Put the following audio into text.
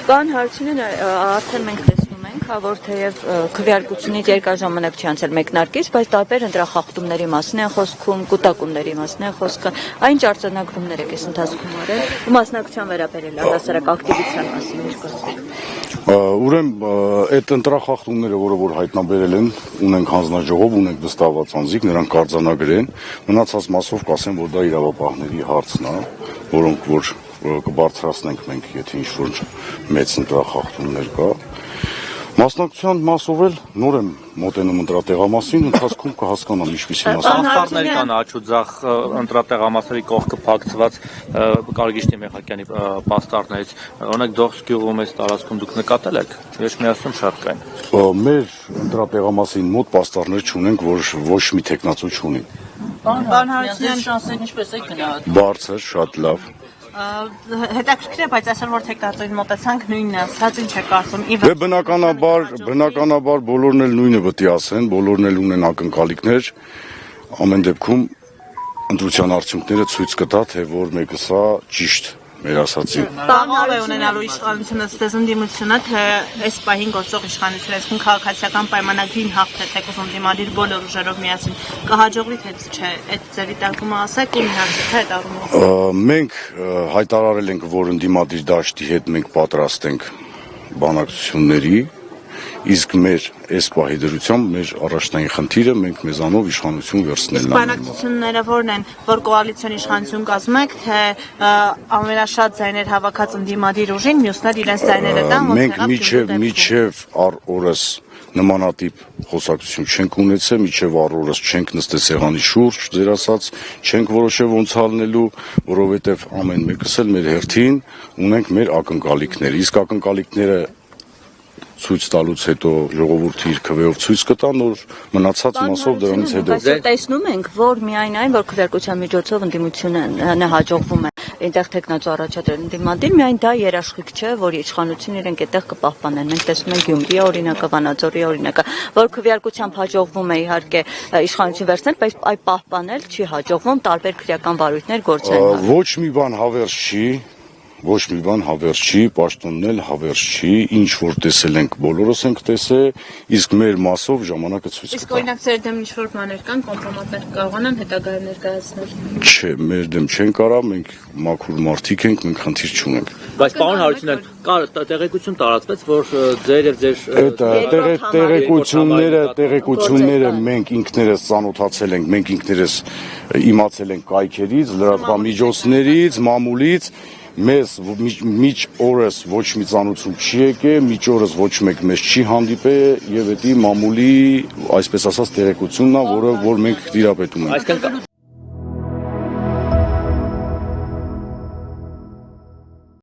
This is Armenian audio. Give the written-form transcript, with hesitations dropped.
Պարոն Հարությունյան, արդեն մենք տեսնում ենք, որ թեև քվեարկությունից երկար ժամանակ չի անցել մեկնարկից, բայց տարբեր ընտրախախտումների մասին են խոսքում, կուտակումների մասին են խոսքը, այն արձանագրումներ եք այս ընթացքում արել, ու մասնակցության վերաբերել առհասարակ ակտիվության մասին ինչ կասեք։ Ուրեմն այդ ընտրախախտումները, որ հայտնաբերել են, ունենք հանձնաժողով, ունենք վստահված անձիկ, նրանք կարձանագրեն, մնացած մասով կասեն, որ դա իրավապահների հարցն է, որոնք որ կբարձրացնենք մենք, եթե ինչ-որ մեծ ընտրախախտումներ կա։ Մասնակցության մասով էլ նոր եմ մոտենում ընտրատեղամասին, ընթացքում կհասկանամ ինչպիսի մասով։ Պաստառներ կան աչուձախ ընտրատեղամասերի կողքը փակցված Կարգիշտի Մեխակյանի պաստառներից, օրինակ Դողս գյուղում այս տարածքում դուք նկատել եք, ես միացնում շատ կային։ Մեր ընտրատեղամասին մոտ պաստառներ չունենք, որ ոչ մի տեխնացու չունի։ Պարոն Հարությունյան, շանսերն ինչպես եք գնահատում։ Բարձր, շատ լավ։ Հետաքրքիր է, բայց այսօր որ տեխնացուին մոտեցանք նույնն ասած, ինչ է կարծում։ Դե բնականաբար բոլորն էլ նույնը պետք է ասեն, բոլորն էլ ունեն ակնկալիքներ, ամեն դեպքում ընտրության արդյունքները ցույց կտա, թե որ մեկը սա ճիշտ մեր ասացին։ Ով է ունենալու իշխանությունը, ստեզնդիմությունը, թե այս պահին գործող իշխանությունը, այսինքն քաղաքացիական պայմանագրին հաղթել, թեկուզ ընդդիմադիր բոլոր ուժերով միասին կհաջողվի թե չէ, այդ ձևի տակումը ասեք ու միացեք թե այդ առումով։ Մենք հայտարարել ենք, որ ընդդիմադիր դաշտի հետ մենք պատրաստ ենք բանակցությունների, իսկ մեր այս պահի դրությամբ մեր առաջնային խնդիրը մենք մեզանով իշխանություն վերցնելն է։ Բանակցությունները որն են, որ կոալիցիոն իշխանություն կազմեք, թե ամենաշատ ձայներ հավաքած ընդդիմադիր ուժին, մյուսներ իրենց ձայները տան, մենք միջև առ օրս նմանատիպ խոսակցություն չենք ունեցել, միջև առ օրս չենք նստել սեղանի շուրջ, ձեր ասած, չենք որոշել ոնց հալնելու, որովհետև ամեն մեկս էլ մեր հերթին ունենք մեր ակնկալիքներ, իսկ ակնկալիքները ցույց տալուց հետո ժողովուրդը իր քվեով ցույց կտա, նոր մնացած մասով դրանից հետո։ Տեսնում ենք, որ միայն այն, որ քվեարկության միջոցով ընդդիմությունը հաջողվում է այնտեղ տեխնացու առաջադրել ընդդիմադիր, միայն դա երաշխիք չէ, որ իշխանությունը իրենք այդտեղ կպահպանեն։ Մենք տեսնում ենք Գյումրիի օրինակը, Վանաձորի օրինակը, որ քվեարկությամբ հաջողվում է իհարկե իշխանություն վերցնել, բայց այ պահպանել չի հաջողվում, տարբեր քրեական վարույթներ գործեն։ Ոչ մի բան հավերժ չի, պաշտոնն էլ հավերժ չի, ինչ որ տեսել ենք, բոլորս ենք տեսել, իսկ մեր մասով ժամանակը ցույց կտա։ Իսկ օրինակ ձեր դեմ ինչ-որ բաներ կան, կոմպրոմատներ կարողանան հետագայում ներկայացնել։ Չէ, մեր դեմ չեն կարա, մենք մաքուր մարդիկ ենք, մենք խնդիր չունենք։ Բայց պարոն Հարությունյան, տեղեկություն տարածվեց, որ ձեր եւ ձեր տեղեկությունները մենք ինքներս ծանոթացել ենք, մենք ինքներս իմացել ենք կայքերից, լրատվամիջոցներից, մամուլից, մեզ միջ օրս ոչ մի ծանոթություն չի եկել, միջ օրս ոչ մեկ մեզ չի հանդիպել եւ դա մամուլի, այսպես ասած, տեղեկությունն է, որը որ մենք տիրապետում ենք։